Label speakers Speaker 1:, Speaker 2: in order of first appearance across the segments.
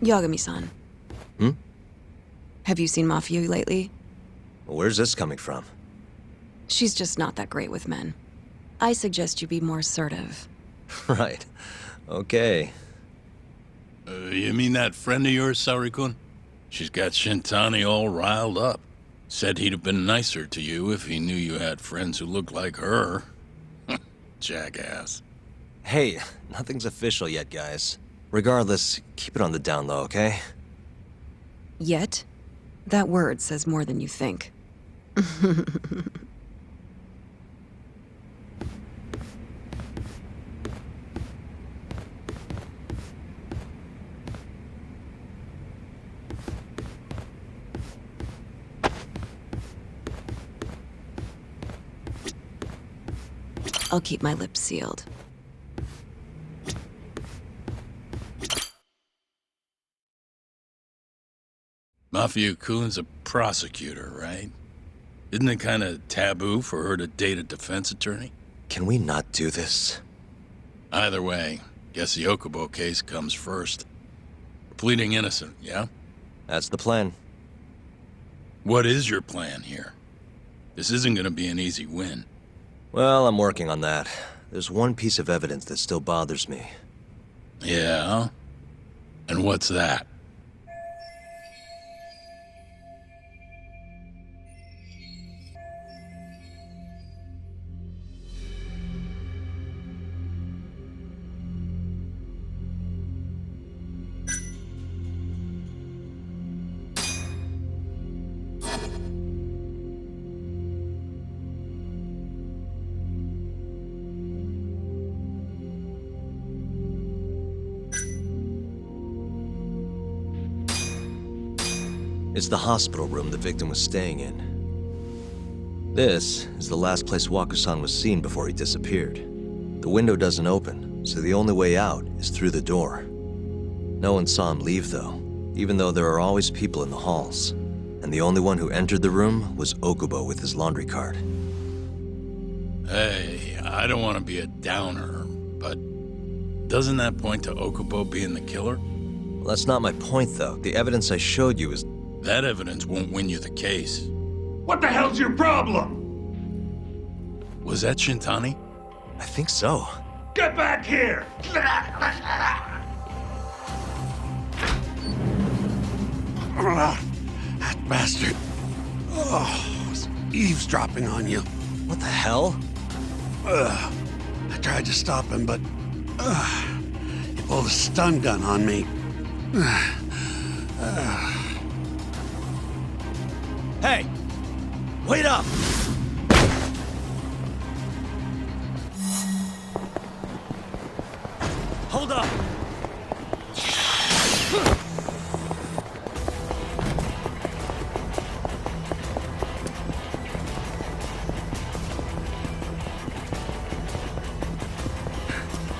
Speaker 1: Yagami-san.
Speaker 2: Hmm?
Speaker 1: Have you seen Mafia lately?
Speaker 2: Where's this coming from?
Speaker 1: She's just not that great with men. I suggest you be more assertive.
Speaker 2: Right. Okay.
Speaker 3: You mean that friend of yours, Saori-kun? She's got Shintani all riled up. Said he'd have been nicer to you if he knew you had friends who looked like her. Jackass.
Speaker 2: Hey, nothing's official yet, guys. Regardless, keep it on the down low, okay?
Speaker 1: Yet? That word says more than you think. I'll keep my lips sealed.
Speaker 3: Mafia-kun's a prosecutor, right? Isn't it kind of taboo for her to date a defense attorney?
Speaker 2: Can we not do this?
Speaker 3: Either way, guess the OHKO case comes first. We're pleading innocent, yeah?
Speaker 2: That's the plan.
Speaker 3: What is your plan here? This isn't gonna be an easy win.
Speaker 2: Well, I'm working on that. There's one piece of evidence that still bothers me.
Speaker 3: Yeah? And what's that?
Speaker 2: It's the hospital room the victim was staying in. This is the last place Waku-san was seen before he disappeared. The window doesn't open, so the only way out is through the door. No one saw him leave, though, even though there are always people in the halls. And the only one who entered the room was Okubo with his laundry cart.
Speaker 3: Hey, I don't want to be a downer, but doesn't that point to Okubo being the killer?
Speaker 2: Well, that's not my point, though. The evidence I showed you is...
Speaker 3: That evidence won't win you the case.
Speaker 4: What the hell's your problem?
Speaker 3: Was that Shintani?
Speaker 2: I think so.
Speaker 4: Get back here!
Speaker 5: That bastard. Oh, was eavesdropping on you.
Speaker 2: What the hell?
Speaker 5: I tried to stop him, but he pulled a stun gun on me.
Speaker 2: Hey! Wait up! Hold up!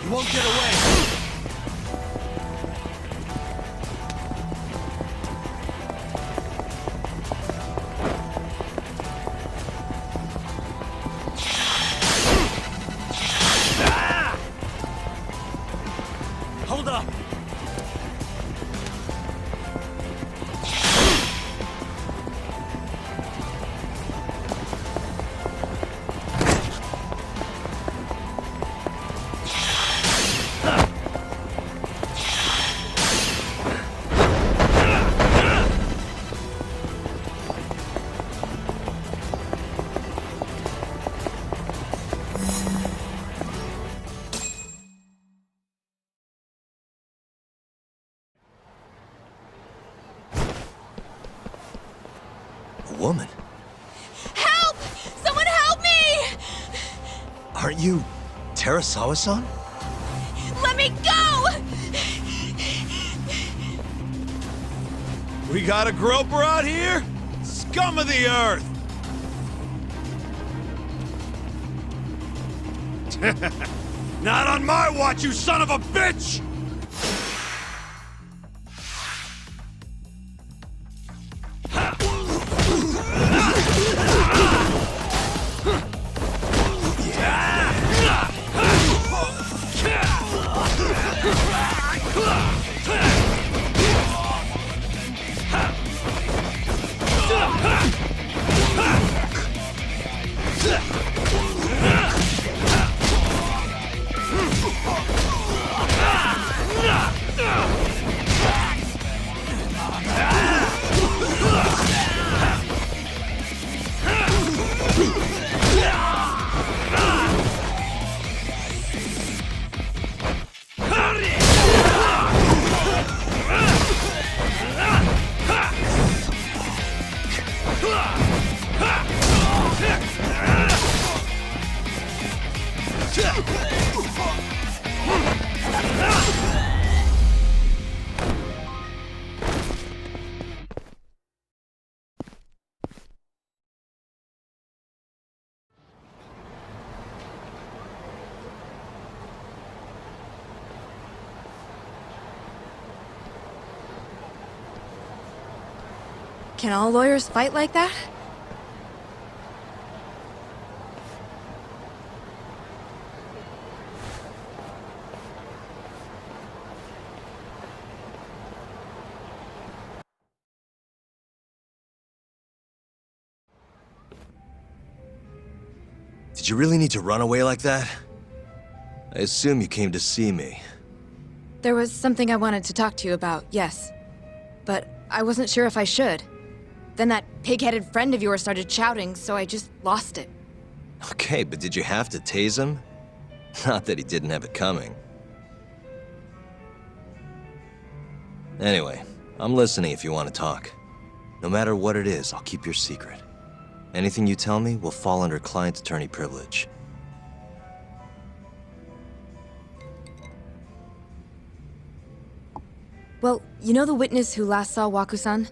Speaker 2: You won't get away! Hold up! A woman?
Speaker 1: Help! Someone help me!
Speaker 2: Aren't you Terasawa-san?
Speaker 1: Let me go!
Speaker 6: We got a groper out here? Scum of the earth! Not on my watch, you son of a bitch!
Speaker 1: Can all lawyers fight like that?
Speaker 2: Did you really need to run away like that? I assume you came to see me.
Speaker 1: There was something I wanted to talk to you about, yes. But I wasn't sure if I should. Then that pig-headed friend of yours started shouting, so I just lost it.
Speaker 2: Okay, but did you have to tase him? Not that he didn't have it coming. Anyway, I'm listening if you want to talk. No matter what it is, I'll keep your secret. Anything you tell me will fall under client attorney privilege.
Speaker 1: Well, you know the witness who last saw Waku-san?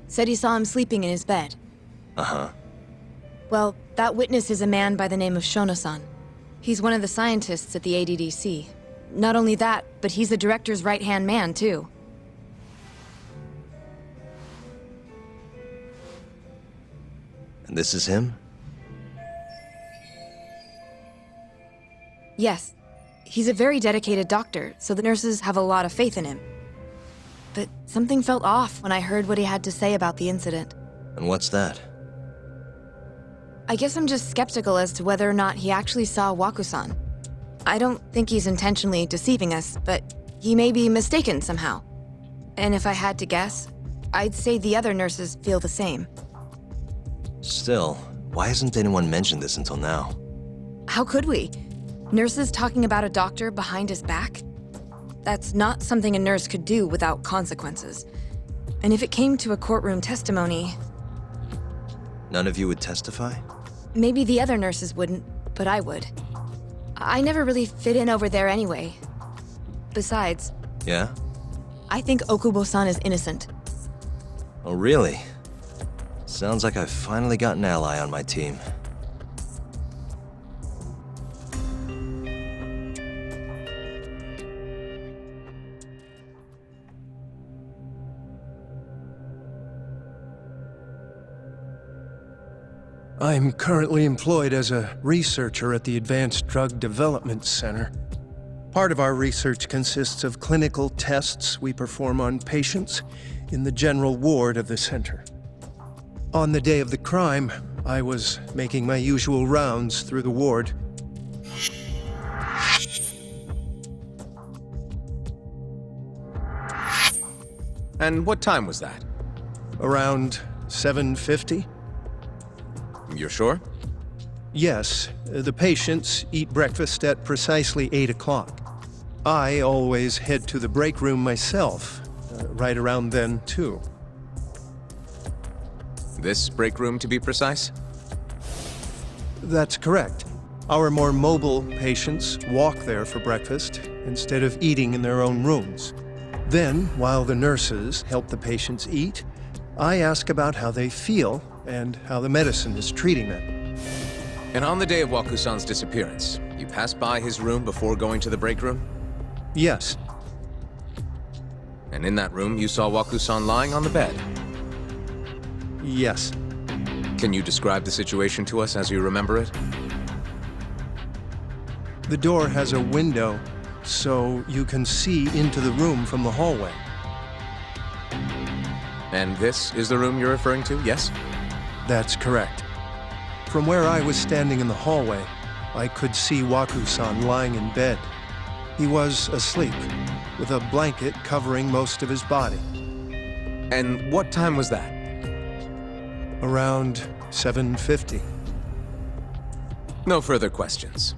Speaker 1: Said he saw him sleeping in his bed.
Speaker 2: Uh-huh.
Speaker 1: Well, that witness is a man by the name of Shono-san. He's one of the scientists at the ADDC. Not only that, but he's the director's right-hand man, too.
Speaker 2: And this is him?
Speaker 1: Yes. He's a very dedicated doctor, so the nurses have a lot of faith in him. But something felt off when I heard what he had to say about the incident.
Speaker 2: And what's that?
Speaker 1: I guess I'm just skeptical as to whether or not he actually saw Waku-san. I don't think he's intentionally deceiving us, but he may be mistaken somehow. And if I had to guess, I'd say the other nurses feel the same.
Speaker 2: Still, why hasn't anyone mentioned this until now?
Speaker 1: How could we? Nurses talking about a doctor behind his back? That's not something a nurse could do without consequences. And if it came to a courtroom testimony...
Speaker 2: None of you would testify?
Speaker 1: Maybe the other nurses wouldn't, but I would. I never really fit in over there anyway. Besides...
Speaker 2: Yeah?
Speaker 1: I think Okubo-san is innocent.
Speaker 2: Oh, really? Sounds like I've finally got an ally on my team.
Speaker 7: I'm currently employed as a researcher at the Advanced Drug Development Center. Part of our research consists of clinical tests we perform on patients in the general ward of the center. On the day of the crime, I was making my usual rounds through the ward.
Speaker 8: And what time was that?
Speaker 7: Around 7:50?
Speaker 8: You're sure?
Speaker 7: Yes, the patients eat breakfast at precisely 8 o'clock. I always head to the break room myself, right around then, too.
Speaker 8: This break room, to be precise?
Speaker 7: That's correct. Our more mobile patients walk there for breakfast instead of eating in their own rooms. Then, while the nurses help the patients eat, I ask about how they feel and how the medicine is treating them.
Speaker 8: And on the day of Waku-san's disappearance, you passed by his room before going to the break room?
Speaker 7: Yes.
Speaker 8: And in that room, you saw Waku-san lying on the bed?
Speaker 7: Yes.
Speaker 8: Can you describe the situation to us as you remember it?
Speaker 7: The door has a window, so you can see into the room from the hallway.
Speaker 8: And this is the room you're referring to, yes?
Speaker 7: That's correct. From where I was standing in the hallway, I could see Waku-san lying in bed. He was asleep, with a blanket covering most of his body.
Speaker 8: And what time was that?
Speaker 7: Around 7:50.
Speaker 8: No further questions.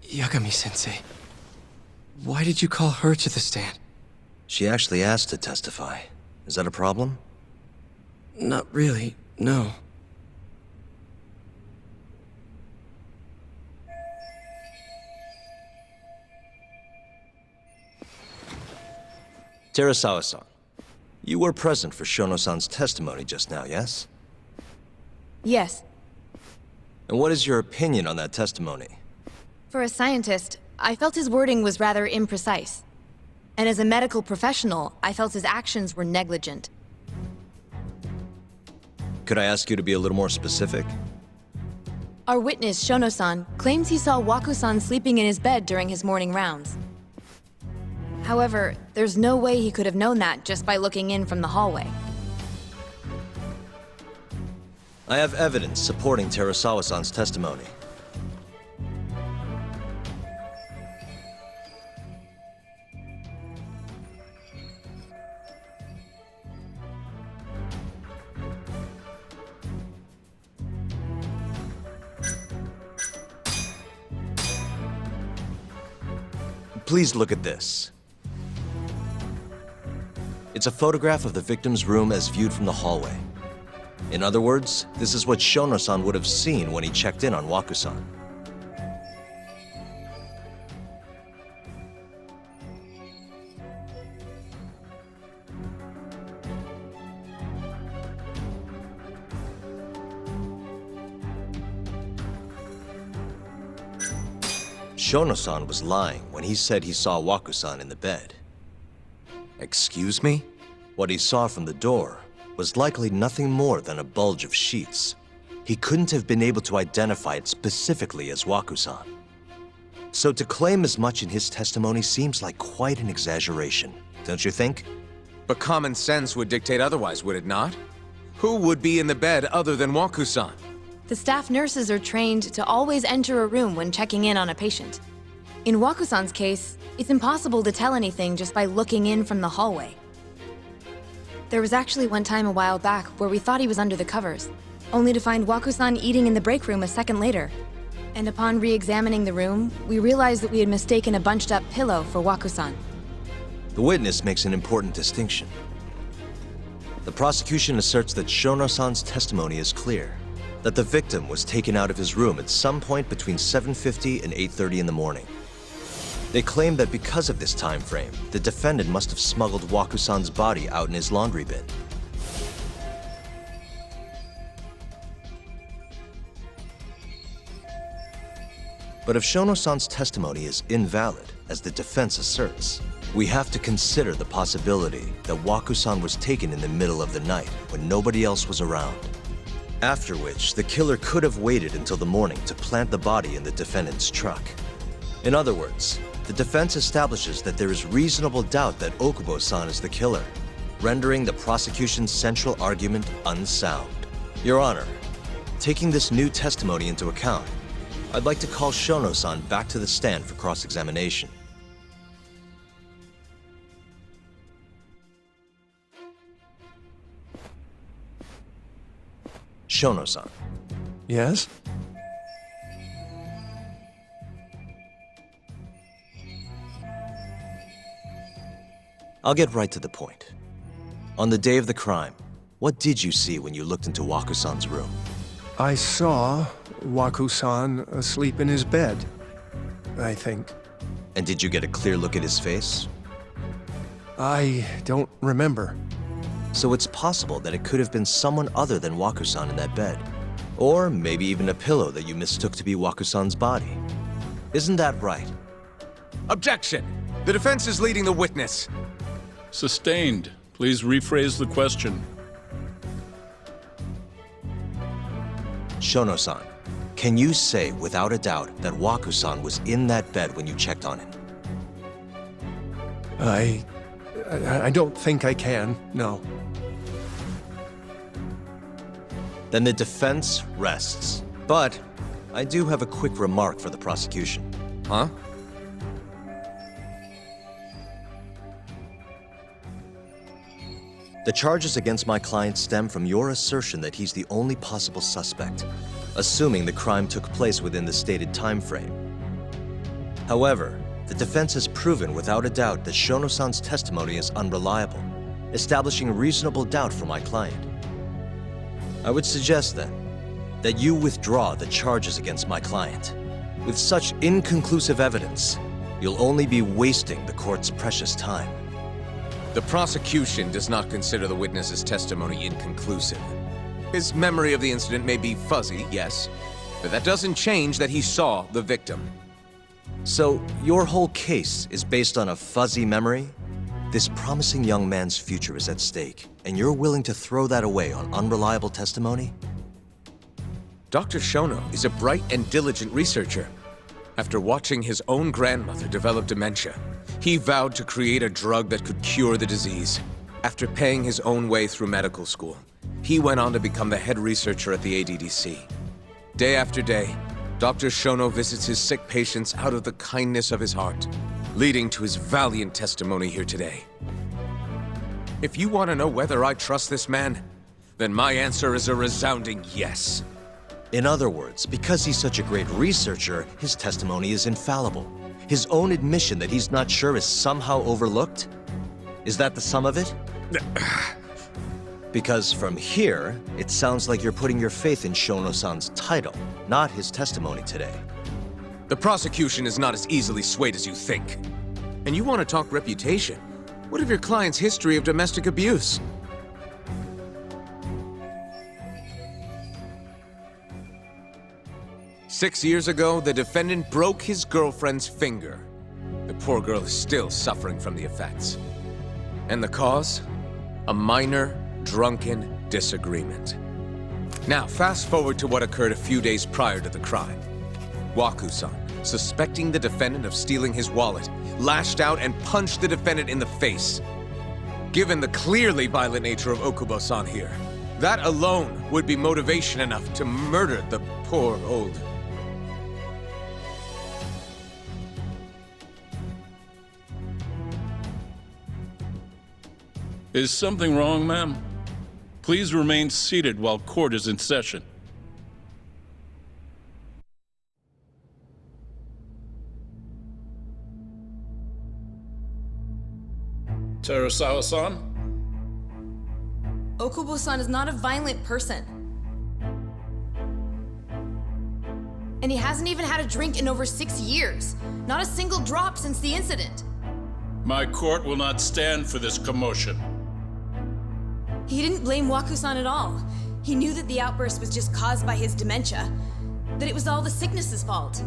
Speaker 9: Yagami-sensei, why did you call her to the stand?
Speaker 2: She actually asked to testify. Is that a problem?
Speaker 9: Not really, no.
Speaker 2: Terasawa-san, you were present for Shono-san's testimony just now, yes?
Speaker 1: Yes.
Speaker 2: And what is your opinion on that testimony?
Speaker 1: For a scientist, I felt his wording was rather imprecise. And as a medical professional, I felt his actions were negligent.
Speaker 2: Could I ask you to be a little more specific?
Speaker 1: Our witness, Shono-san, claims he saw Waku-san sleeping in his bed during his morning rounds. However, there's no way he could have known that just by looking in from the hallway.
Speaker 2: I have evidence supporting Terasawa-san's testimony. Please look at this. It's a photograph of the victim's room as viewed from the hallway. In other words, this is what Shono-san would have seen when he checked in on Waku-san. Shono-san was lying when he said he saw Waku-san in the bed.
Speaker 8: Excuse me?
Speaker 2: What he saw from the door was likely nothing more than a bulge of sheets. He couldn't have been able to identify it specifically as Waku-san. So to claim as much in his testimony seems like quite an exaggeration, don't you think?
Speaker 8: But common sense would dictate otherwise, would it not? Who would be in the bed other than Waku-san?
Speaker 1: The staff nurses are trained to always enter a room when checking in on a patient. In Waku-san's case, it's impossible to tell anything just by looking in from the hallway. There was actually one time a while back where we thought he was under the covers, only to find Waku-san eating in the break room a second later. And upon re-examining the room, we realized that we had mistaken a bunched-up pillow for Waku-san.
Speaker 2: The witness makes an important distinction. The prosecution asserts that Shono-san's testimony is clear, that the victim was taken out of his room at some point between 7:50 and 8:30 in the morning. They claim that because of this time frame, the defendant must have smuggled Waku-san's body out in his laundry bin. But if Shono-san's testimony is invalid, as the defense asserts, we have to consider the possibility that Waku-san was taken in the middle of the night when nobody else was around. After which, the killer could have waited until the morning to plant the body in the defendant's truck. In other words, the defense establishes that there is reasonable doubt that Okubo-san is the killer, rendering the prosecution's central argument unsound. Your Honor, taking this new testimony into account, I'd like to call Shono-san back to the stand for cross-examination. Shono-san.
Speaker 7: Yes?
Speaker 2: I'll get right to the point. On the day of the crime, what did you see when you looked into Waku-san's room?
Speaker 7: I saw Waku-san asleep in his bed, I think.
Speaker 2: And did you get a clear look at his face?
Speaker 7: I don't remember.
Speaker 2: So it's possible that it could have been someone other than Waku-san in that bed. Or maybe even a pillow that you mistook to be Waku-san's body. Isn't that right?
Speaker 8: Objection! The defense is leading the witness.
Speaker 3: Sustained. Please rephrase the question.
Speaker 2: Shono-san, can you say without a doubt that Waku-san was in that bed when you checked on him?
Speaker 7: I don't think I can, no.
Speaker 2: Then the defense rests. But I do have a quick remark for the prosecution.
Speaker 8: Huh?
Speaker 2: The charges against my client stem from your assertion that he's the only possible suspect, assuming the crime took place within the stated time frame. However, the defense has proven without a doubt that Shono-san's testimony is unreliable, establishing reasonable doubt for my client. I would suggest then that you withdraw the charges against my client. With such inconclusive evidence, you'll only be wasting the court's precious time.
Speaker 8: The prosecution does not consider the witness's testimony inconclusive. His memory of the incident may be fuzzy, yes, but that doesn't change that he saw the victim.
Speaker 2: So, your whole case is based on a fuzzy memory? This promising young man's future is at stake, and you're willing to throw that away on unreliable testimony?
Speaker 8: Dr. Shono is a bright and diligent researcher. After watching his own grandmother develop dementia, he vowed to create a drug that could cure the disease. After paying his own way through medical school, he went on to become the head researcher at the ADDC. Day after day, Dr. Shono visits his sick patients out of the kindness of his heart, leading to his valiant testimony here today. If you want to know whether I trust this man, then my answer is a resounding yes.
Speaker 2: In other words, because he's such a great researcher, his testimony is infallible. His own admission that he's not sure is somehow overlooked? Is that the sum of it? Because from here, it sounds like you're putting your faith in Shono-san's title, not his testimony today.
Speaker 8: The prosecution is not as easily swayed as you think. And you want to talk reputation? What of your client's history of domestic abuse? Six years ago, the defendant broke his girlfriend's finger. The poor girl is still suffering from the effects. And the cause? A minor, drunken disagreement. Now, fast forward to what occurred a few days prior to the crime. Waku-san, suspecting the defendant of stealing his wallet, lashed out and punched the defendant in the face. Given the clearly violent nature of Okubo-san here, that alone would be motivation enough to murder the poor old...
Speaker 3: Is something wrong, ma'am? Please remain seated while court is in session. Terasawa-san?
Speaker 1: Okubo-san is not a violent person. And he hasn't even had a drink in over 6 years. Not a single drop since the incident.
Speaker 3: My court will not stand for this commotion.
Speaker 1: He didn't blame Waku-san at all. He knew that the outburst was just caused by his dementia, that it was all the sickness's fault.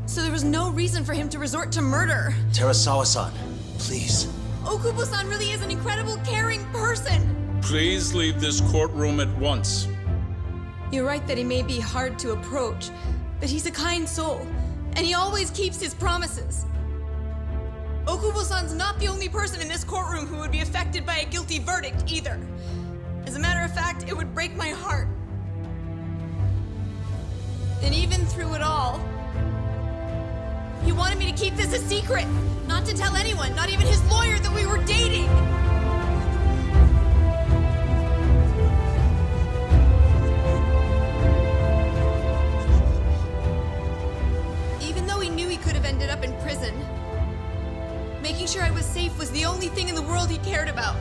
Speaker 1: So there was no reason for him to resort to murder.
Speaker 2: Terasawa-san, please.
Speaker 1: Okubo-san really is an incredible, caring person.
Speaker 3: Please leave this courtroom at once.
Speaker 1: You're right that he may be hard to approach, but he's a kind soul, and he always keeps his promises. Okubo-san's not the only person in this courtroom who would be affected by a guilty verdict, either. As a matter of fact, it would break my heart. And even through it all, he wanted me to keep this a secret, not to tell anyone, not even his lawyer, that we were dating. Even though he knew he could have ended up in prison, making sure I was safe was the only thing in the world he cared about.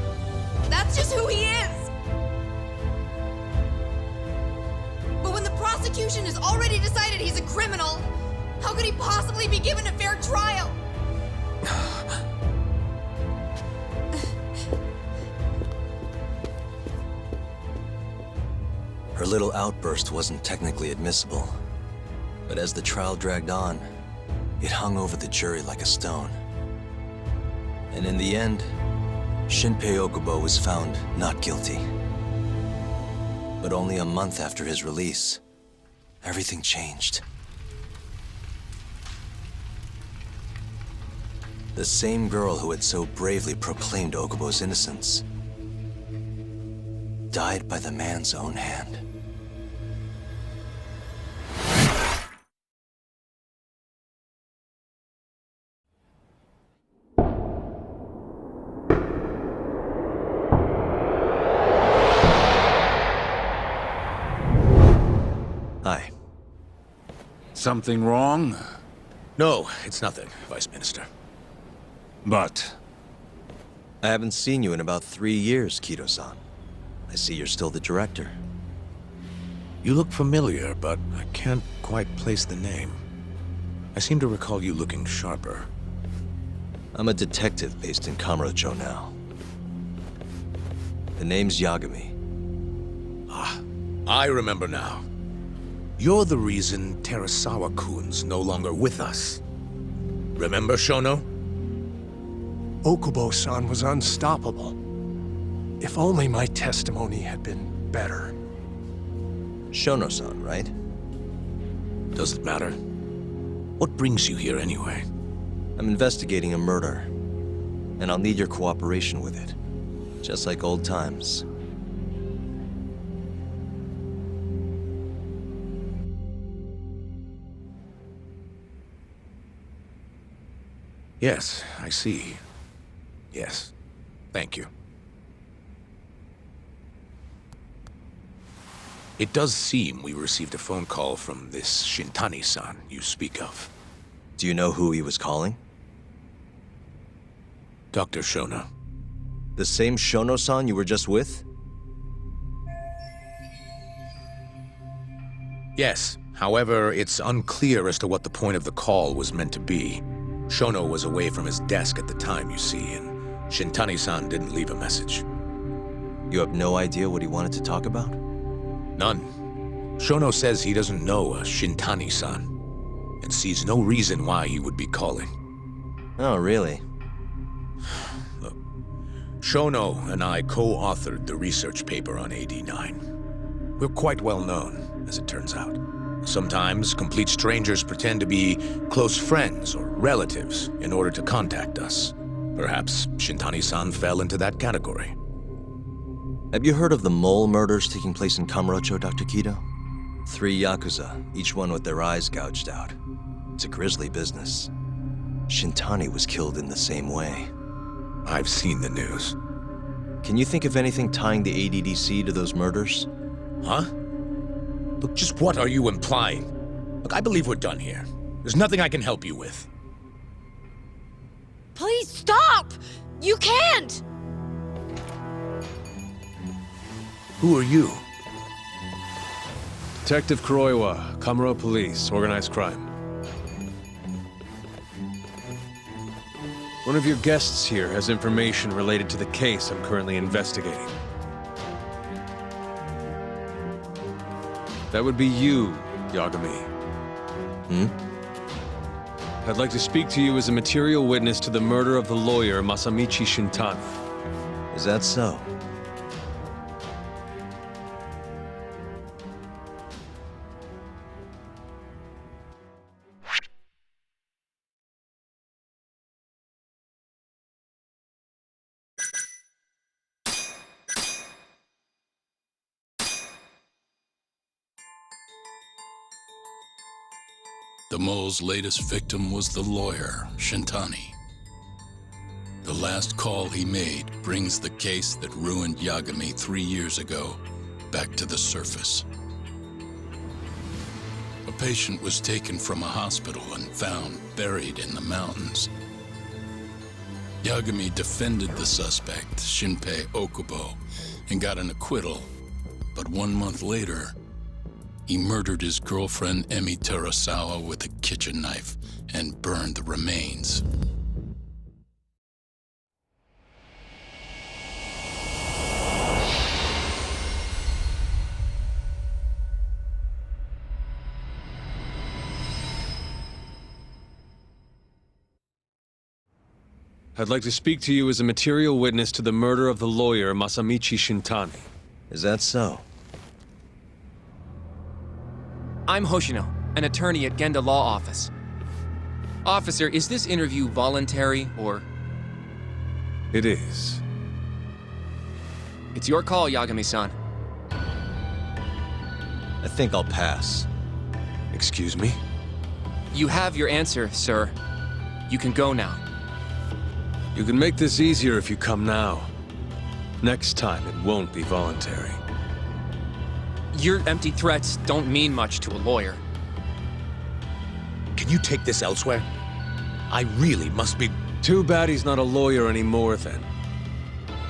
Speaker 1: That's just who he is! But when the prosecution has already decided he's a criminal, how could he possibly be given a fair trial?
Speaker 2: Her little outburst wasn't technically admissible, but as the trial dragged on, it hung over the jury like a stone. And in the end, Shinpei Okubo was found not guilty. But only a month after his release, everything changed. The same girl who had so bravely proclaimed Okubo's innocence died by the man's own hand. Hi.
Speaker 6: Something wrong?
Speaker 2: No, it's nothing, Vice Minister.
Speaker 6: But...
Speaker 2: I haven't seen you in about 3 years, Kido-san. I see you're still the director.
Speaker 10: You look familiar, but I can't quite place the name. I seem to recall you looking sharper.
Speaker 2: I'm a detective based in Kamurocho now. The name's Yagami.
Speaker 10: Ah, I remember now. You're the reason Terasawa-kun's no longer with us. Remember Shono?
Speaker 7: Okubo-san was unstoppable. If only my testimony had been better.
Speaker 2: Shono-san, right?
Speaker 10: Does it matter? What brings you here anyway?
Speaker 2: I'm investigating a murder, and I'll need your cooperation with it. Just like old times.
Speaker 10: Yes, I see. Yes. Thank you. It does seem we received a phone call from this Shintani-san you speak of.
Speaker 2: Do you know who he was calling?
Speaker 10: Dr. Shono.
Speaker 2: The same Shono-san you were just with?
Speaker 10: Yes. However, it's unclear as to what the point of the call was meant to be. Shono was away from his desk at the time, you see, and Shintani-san didn't leave a message.
Speaker 2: You have no idea what he wanted to talk about?
Speaker 10: None. Shono says he doesn't know a Shintani-san, and sees no reason why he would be calling.
Speaker 2: Oh, really?
Speaker 10: Look, Shono and I co-authored the research paper on AD9. We're quite well known, as it turns out. Sometimes, complete strangers pretend to be close friends or relatives in order to contact us. Perhaps Shintani-san fell into that category.
Speaker 2: Have you heard of the mole murders taking place in Kamurocho, Dr. Kido? 3 Yakuza, each one with their eyes gouged out. It's a grisly business. Shintani was killed in the same way.
Speaker 10: I've seen the news.
Speaker 2: Can you think of anything tying the ADDC to those murders?
Speaker 10: Huh? Look, just what are you implying? Look, I believe we're done here. There's nothing I can help you with.
Speaker 1: Please stop! You can't!
Speaker 10: Who are you?
Speaker 11: Detective Kuroiwa, Kamurocho Police, Organized Crime. One of your guests here has information related to the case I'm currently investigating. That would be you, Yagami. I'd like to speak to you as a material witness to the murder of the lawyer Masamichi Shintani.
Speaker 2: Is that so?
Speaker 3: The mole's latest victim was the lawyer, Shintani. The last call he made brings the case that ruined Yagami 3 years ago back to the surface. A patient was taken from a hospital and found buried in the mountains. Yagami defended the suspect, Shinpei Okubo, and got an acquittal, but 1 month later, he murdered his girlfriend Emi Terasawa with a kitchen knife and burned the remains.
Speaker 11: I'd like to speak to you as a material witness to the murder of the lawyer Masamichi Shintani.
Speaker 2: Is that so?
Speaker 9: I'm Hoshino, an attorney at Genda Law Office. Officer, is this interview voluntary, or...?
Speaker 11: It is.
Speaker 9: It's your call, Yagami-san.
Speaker 2: I think I'll pass.
Speaker 11: Excuse me?
Speaker 9: You have your answer, sir. You can go now.
Speaker 11: You can make this easier if you come now. Next time, it won't be voluntary.
Speaker 9: Your empty threats don't mean much to a lawyer.
Speaker 10: Can you take this elsewhere? I really must be...
Speaker 11: Too bad he's not a lawyer anymore, then.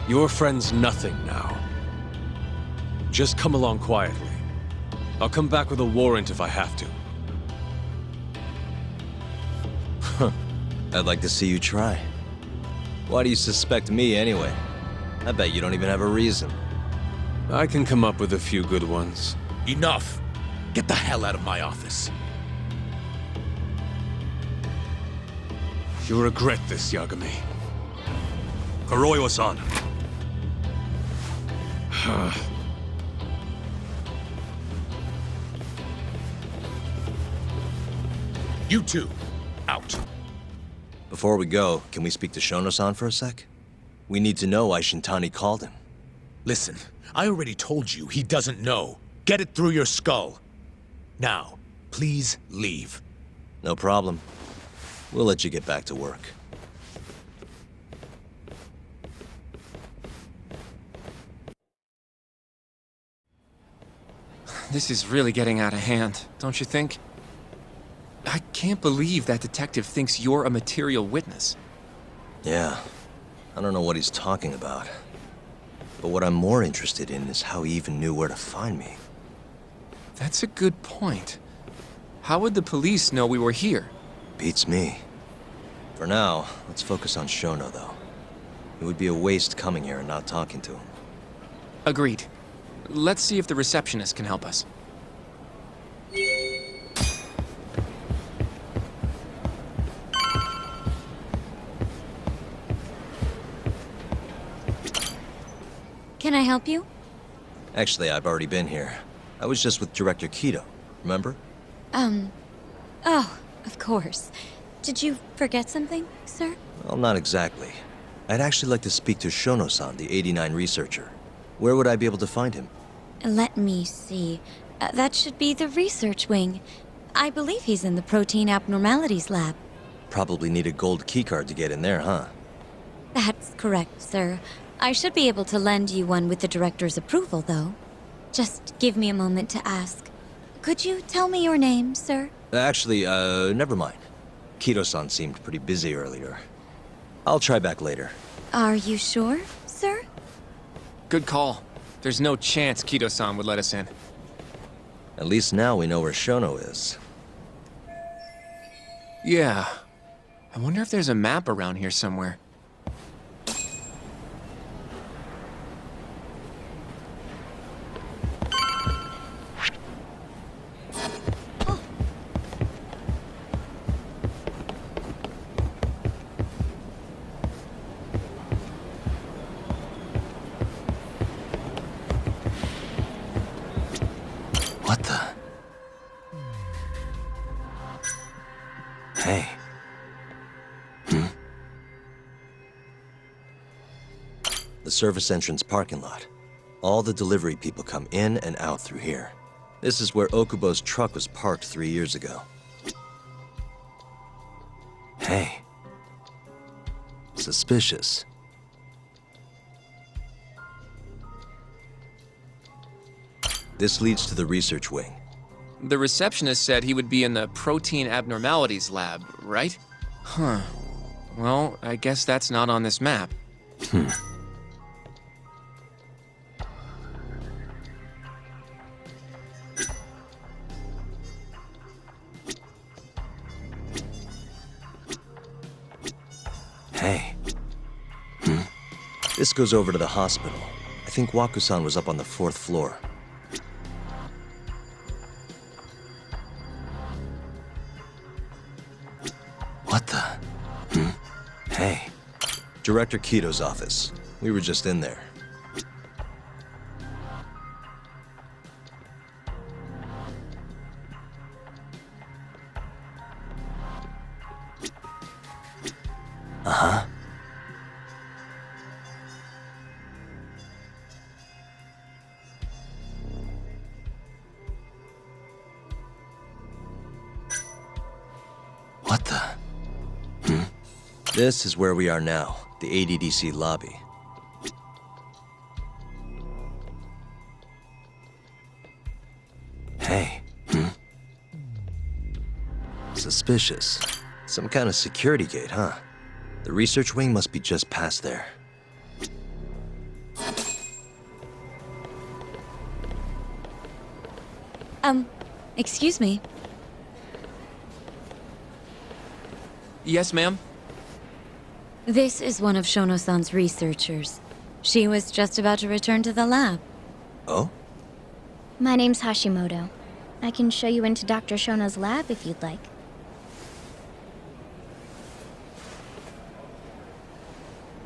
Speaker 11: Your friend's nothing now. Just come along quietly. I'll come back with a warrant if I have to.
Speaker 2: I'd like to see you try. Why do you suspect me anyway? I bet you don't even have a reason.
Speaker 11: I can come up with a few good ones.
Speaker 10: Enough! Get the hell out of my office.
Speaker 11: You'll regret this, Yagami.
Speaker 6: Kuroiwa-san.
Speaker 10: You two, out.
Speaker 2: Before we go, can we speak to Shono-san for a sec? We need to know why Shintani called him.
Speaker 10: Listen, I already told you he doesn't know. Get it through your skull. Now, please leave.
Speaker 2: No problem. We'll let you get back to work.
Speaker 9: This is really getting out of hand, don't you think? I can't believe that detective thinks you're a material witness.
Speaker 2: Yeah. I don't know what he's talking about. But what I'm more interested in is how he even knew where to find me.
Speaker 9: That's a good point. How would the police know we were here?
Speaker 2: Beats me. For now, let's focus on Shono, though. It would be a waste coming here and not talking to him.
Speaker 9: Agreed. Let's see if the receptionist can help us.
Speaker 12: Can I help you?
Speaker 2: Actually, I've already been here. I was just with Director Kido, remember?
Speaker 12: Oh, of course. Did you forget something, sir?
Speaker 2: Well, not exactly. I'd actually like to speak to Shono-san, the 89 researcher. Where would I be able to find him?
Speaker 12: Let me see. That should be the research wing. I believe he's in the protein abnormalities lab.
Speaker 2: Probably need a gold keycard to get in there, huh?
Speaker 12: That's correct, sir. I should be able to lend you one with the director's approval, though. Just give me a moment to ask. Could you tell me your name, sir?
Speaker 2: Actually, never mind. Kido-san seemed pretty busy earlier. I'll try back later.
Speaker 12: Are you sure, sir?
Speaker 9: Good call. There's no chance Kido-san would let us in.
Speaker 2: At least now we know where Shono is.
Speaker 9: Yeah. I wonder if there's a map around here somewhere.
Speaker 2: What the? Hey. The service entrance parking lot. All the delivery people come in and out through here. This is where Okubo's truck was parked 3 years ago. Hey. Suspicious. This leads to the research wing.
Speaker 9: The receptionist said he would be in the protein abnormalities lab, right? Huh. Well, I guess that's not on this map.
Speaker 2: Hey. This goes over to the hospital. I think Waku-san was up on the 4th floor. What the? Hey. Director Kido's office. We were just in there. Uh-huh. What the? This is where we are now, the ADDC lobby. Hey. Suspicious. Some kind of security gate, huh? The research wing must be just past there.
Speaker 12: Excuse me.
Speaker 9: Yes, ma'am?
Speaker 12: This is one of Shono-san's researchers. She was just about to return to the lab.
Speaker 2: Oh?
Speaker 13: My name's Hashimoto. I can show you into Dr. Shono's lab if you'd like.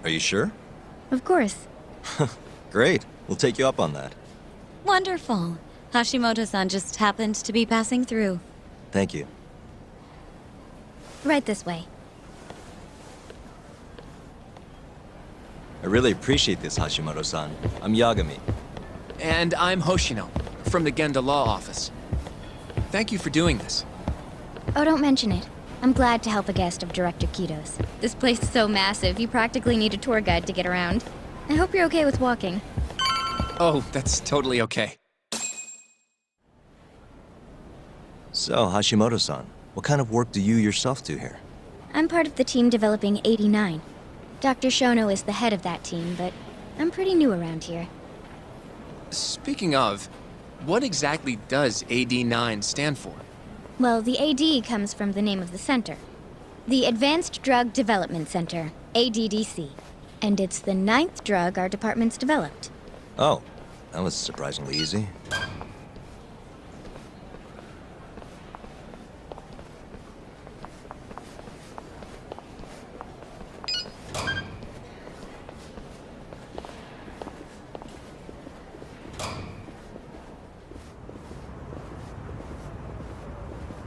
Speaker 2: Are you sure?
Speaker 13: Of course.
Speaker 2: Great. We'll take you up on that.
Speaker 12: Wonderful. Hashimoto-san just happened to be passing through.
Speaker 2: Thank you.
Speaker 13: Right this way.
Speaker 2: I really appreciate this, Hashimoto-san. I'm Yagami.
Speaker 9: And I'm Hoshino, from the Genda Law Office. Thank you for doing this.
Speaker 13: Oh, don't mention it. I'm glad to help a guest of Director Kito's. This place is so massive, you practically need a tour guide to get around. I hope you're okay with walking.
Speaker 9: Oh, that's totally okay.
Speaker 2: So, Hashimoto-san, what kind of work do you yourself do here?
Speaker 13: I'm part of the team developing 89. Dr. Shono is the head of that team, but I'm pretty new around here.
Speaker 9: Speaking of, what exactly does AD9 stand for?
Speaker 13: Well, the AD comes from the name of the center. The Advanced Drug Development Center, ADDC. And it's the 9th drug our department's developed.
Speaker 2: Oh, that was surprisingly easy.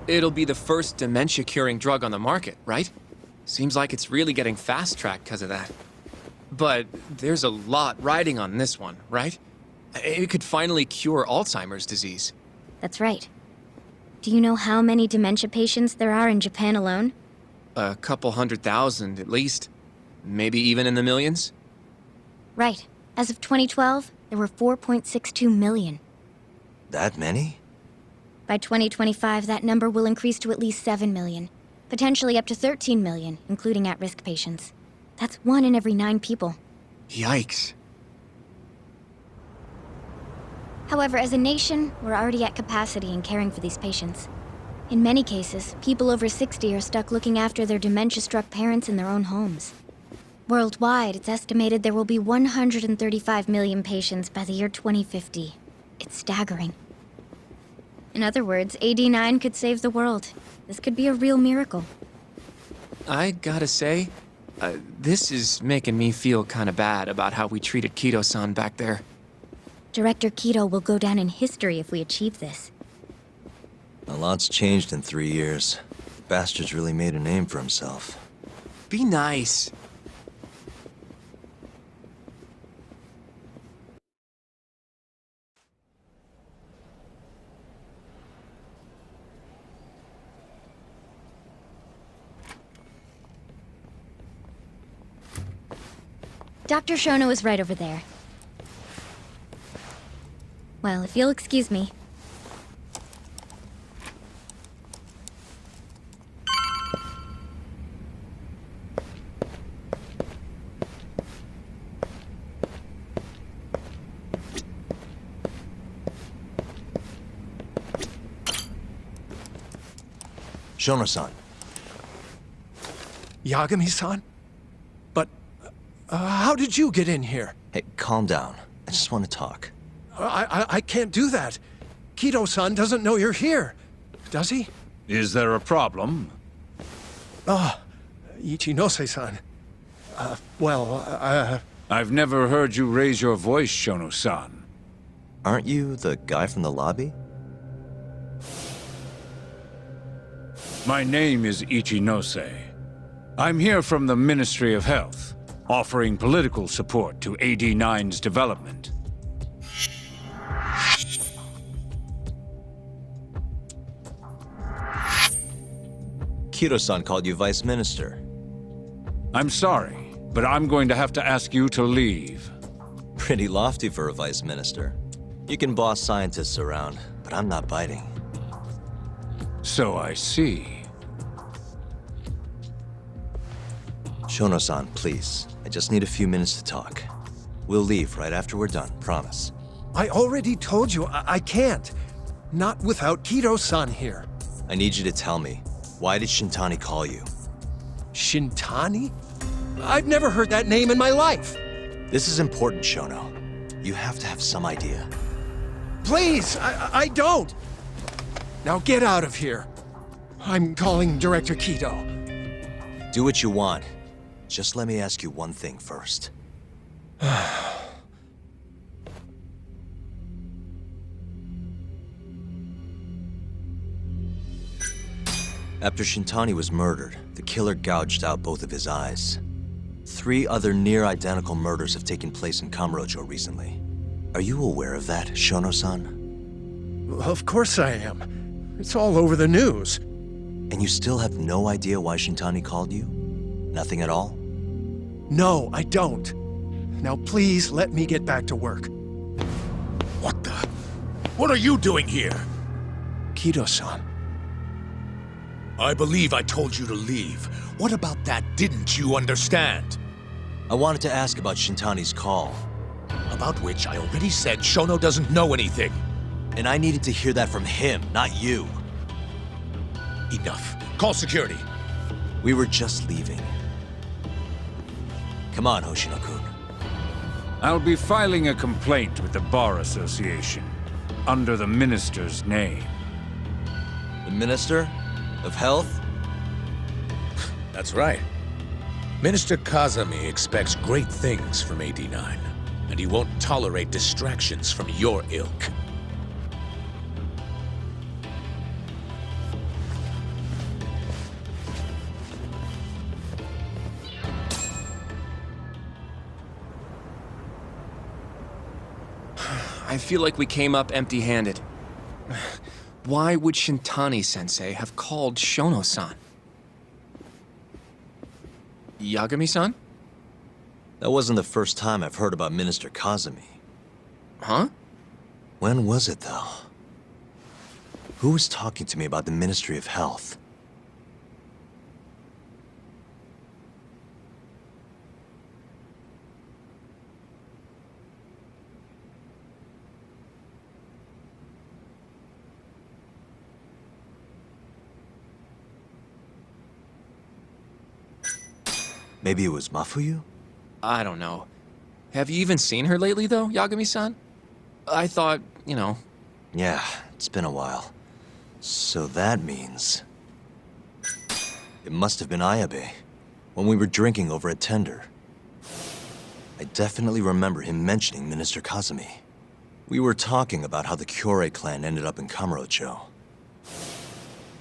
Speaker 9: It'll be the first dementia-curing drug on the market, right? Seems like it's really getting fast-tracked because of that. But there's a lot riding on this one, right? It could finally cure Alzheimer's disease.
Speaker 13: That's right. Do you know how many dementia patients there are in Japan alone?
Speaker 9: A couple 100,000 at least. Maybe even in the millions?
Speaker 13: Right. As of 2012, there were 4.62 million.
Speaker 2: That many?
Speaker 13: By 2025, that number will increase to at least 7 million. Potentially up to 13 million, including at-risk patients. That's 1 in every 9 people.
Speaker 9: Yikes.
Speaker 13: However, as a nation, we're already at capacity in caring for these patients. In many cases, people over 60 are stuck looking after their dementia-struck parents in their own homes. Worldwide, it's estimated there will be 135 million patients by the year 2050. It's staggering. In other words, AD9 could save the world. This could be a real miracle.
Speaker 9: I gotta say, this is making me feel kinda bad about how we treated Kito-san back there.
Speaker 13: Director Kito will go down in history if we achieve this.
Speaker 2: A lot's changed in 3 years. The bastard's really made a name for himself.
Speaker 9: Be nice.
Speaker 13: Dr. Shono is right over there. Well, if you'll excuse me.
Speaker 2: Shono-san.
Speaker 7: Yagami-san? But, how did you get in here?
Speaker 2: Hey, calm down. I just want to talk.
Speaker 7: I can't do that. Kito-san doesn't know you're here. Does he?
Speaker 6: Is there a problem?
Speaker 7: Ichinose-san.
Speaker 6: I've never heard you raise your voice, Shono-san.
Speaker 2: Aren't you the guy from the lobby?
Speaker 6: My name is Ichinose. I'm here from the Ministry of Health, offering political support to AD9's development.
Speaker 2: Kito-san called you Vice Minister.
Speaker 6: I'm sorry, but I'm going to have to ask you to leave.
Speaker 2: Pretty lofty for a Vice Minister. You can boss scientists around, but I'm not biting.
Speaker 6: So I see.
Speaker 2: Shono-san, please. I just need a few minutes to talk. We'll leave right after we're done, promise.
Speaker 7: I already told you I can't. Not without Kito-san here.
Speaker 2: I need you to tell me, why did Shintani call you?
Speaker 7: Shintani? I've never heard that name in my life.
Speaker 2: This is important, Shono. You have to have some idea.
Speaker 7: Please, I don't. Now get out of here. I'm calling Director Kito.
Speaker 2: Do what you want. Just let me ask you one thing first. After Shintani was murdered, the killer gouged out both of his eyes. 3 other near-identical murders have taken place in Kamurocho recently. Are you aware of that, Shono-san?
Speaker 7: Of course I am. It's all over the news.
Speaker 2: And you still have no idea why Shintani called you? Nothing at all?
Speaker 7: No, I don't. Now please let me get back to work.
Speaker 10: What the? What are you doing here?
Speaker 7: Kido-san.
Speaker 10: I believe I told you to leave. What about that didn't you understand?
Speaker 2: I wanted to ask about Shintani's call.
Speaker 10: About which I already said Shono doesn't know anything.
Speaker 2: And I needed to hear that from him, not you.
Speaker 10: Enough. Call security.
Speaker 2: We were just leaving. Come on, Hoshino-kun.
Speaker 6: I'll be filing a complaint with the Bar Association, under the Minister's name.
Speaker 2: The Minister of Health?
Speaker 10: That's right. Minister Kazami expects great things from AD9, and he won't tolerate distractions from your ilk.
Speaker 9: I feel like we came up empty-handed. Why would Shintani-sensei have called Shono-san? Yagami-san?
Speaker 2: That wasn't the first time I've heard about Minister Kazami.
Speaker 9: Huh?
Speaker 2: When was it, though? Who was talking to me about the Ministry of Health? Maybe it was Mafuyu?
Speaker 9: I don't know. Have you even seen her lately, though, Yagami-san? I thought, you know...
Speaker 2: Yeah, it's been a while. So that means... It must have been Ayabe, when we were drinking over at Tender. I definitely remember him mentioning Minister Kazami. We were talking about how the Kyorei clan ended up in Kamurocho.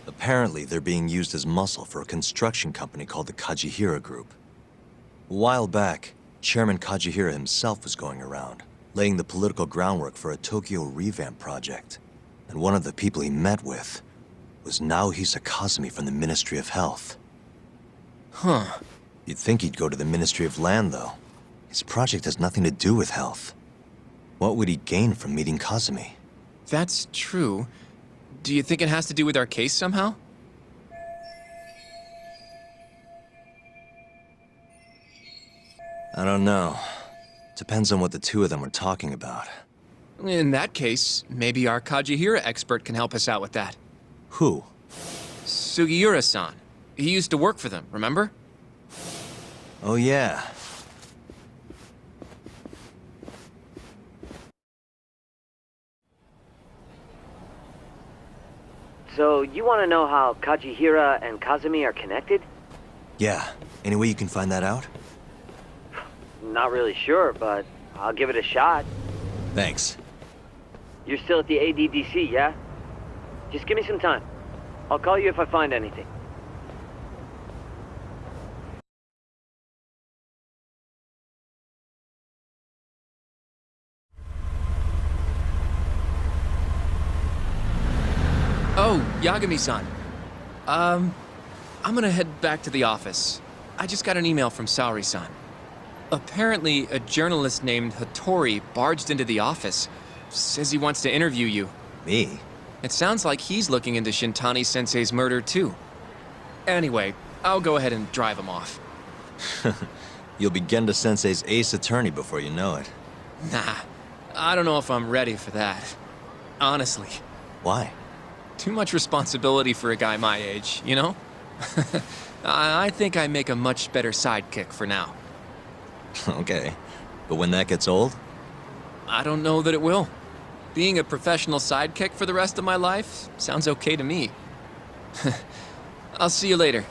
Speaker 2: Apparently, they're being used as muscle for a construction company called the Kajihira Group. A while back, Chairman Kajihira himself was going around, laying the political groundwork for a Tokyo revamp project. And one of the people he met with was Naohisa Kazami from the Ministry of Health.
Speaker 9: Huh.
Speaker 2: You'd think he'd go to the Ministry of Land, though. His project has nothing to do with health. What would he gain from meeting Kazami?
Speaker 9: That's true. Do you think it has to do with our case somehow?
Speaker 2: I don't know. Depends on what the two of them were talking about.
Speaker 9: In that case, maybe our Kajihira expert can help us out with that.
Speaker 2: Who?
Speaker 9: Sugiura-san. He used to work for them, remember?
Speaker 2: Oh yeah.
Speaker 14: So, you want to know how Kajihira and Kazami are connected?
Speaker 2: Yeah. Any way you can find that out?
Speaker 14: Not really sure, but I'll give it a shot.
Speaker 2: Thanks.
Speaker 14: You're still at the ADDC, yeah? Just give me some time. I'll call you if I find anything.
Speaker 9: Oh, Yagami-san. I'm gonna head back to the office. I just got an email from Saori-san. Apparently, a journalist named Hattori barged into the office. Says he wants to interview you.
Speaker 2: Me?
Speaker 9: It sounds like he's looking into Shintani-sensei's murder, too. Anyway, I'll go ahead and drive him off.
Speaker 2: You'll be Genda-sensei's ace attorney before you know it.
Speaker 9: Nah, I don't know if I'm ready for that. Honestly.
Speaker 2: Why?
Speaker 9: Too much responsibility for a guy my age, you know? I think I make a much better sidekick for now.
Speaker 2: Okay. But when that gets old?
Speaker 9: I don't know that it will. Being a professional sidekick for the rest of my life sounds okay to me. I'll see you later.